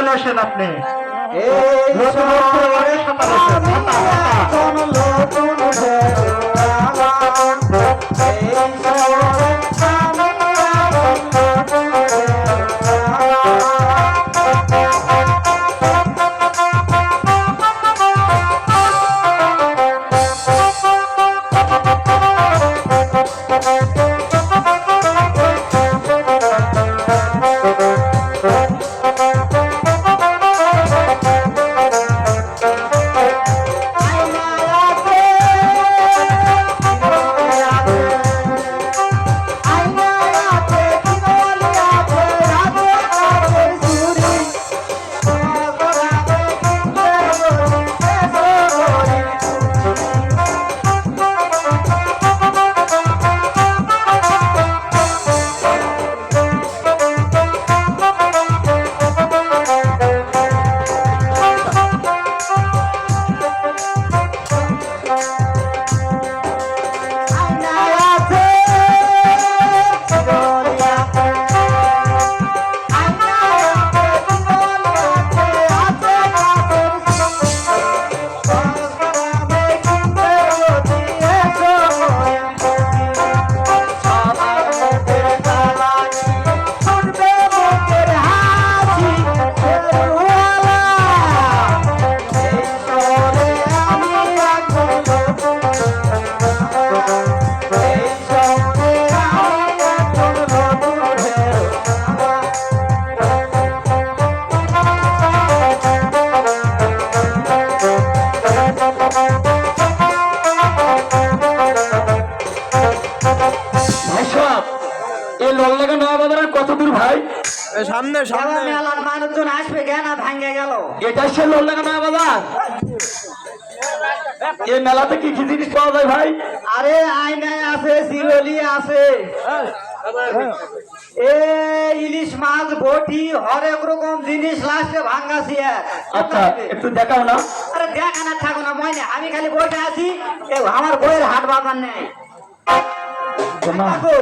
চলে আসেন আপনি। কত দূর ভাই? সামনে সামনে মেলার মানুষজন আসবে কেন ভাঙ্গে গেল। এটা সে লোলডাঙ্গা নয়া বাজার। এই মেলাতে কি কি জিনিস পাওয়া যায় ভাই? আরে আয়নায় আছে, সিরলি আছে, ইলিশ মাছ, বটি, হরেক রকম জিনিস লাস্টে ভাঙ্গাছি। আচ্ছা একটু দেখাও না। আরে দেখা না থাকো না ময়না, আমি খালি বসে আছি, আমার বইয়ের হাট বাজার নেই। দেখো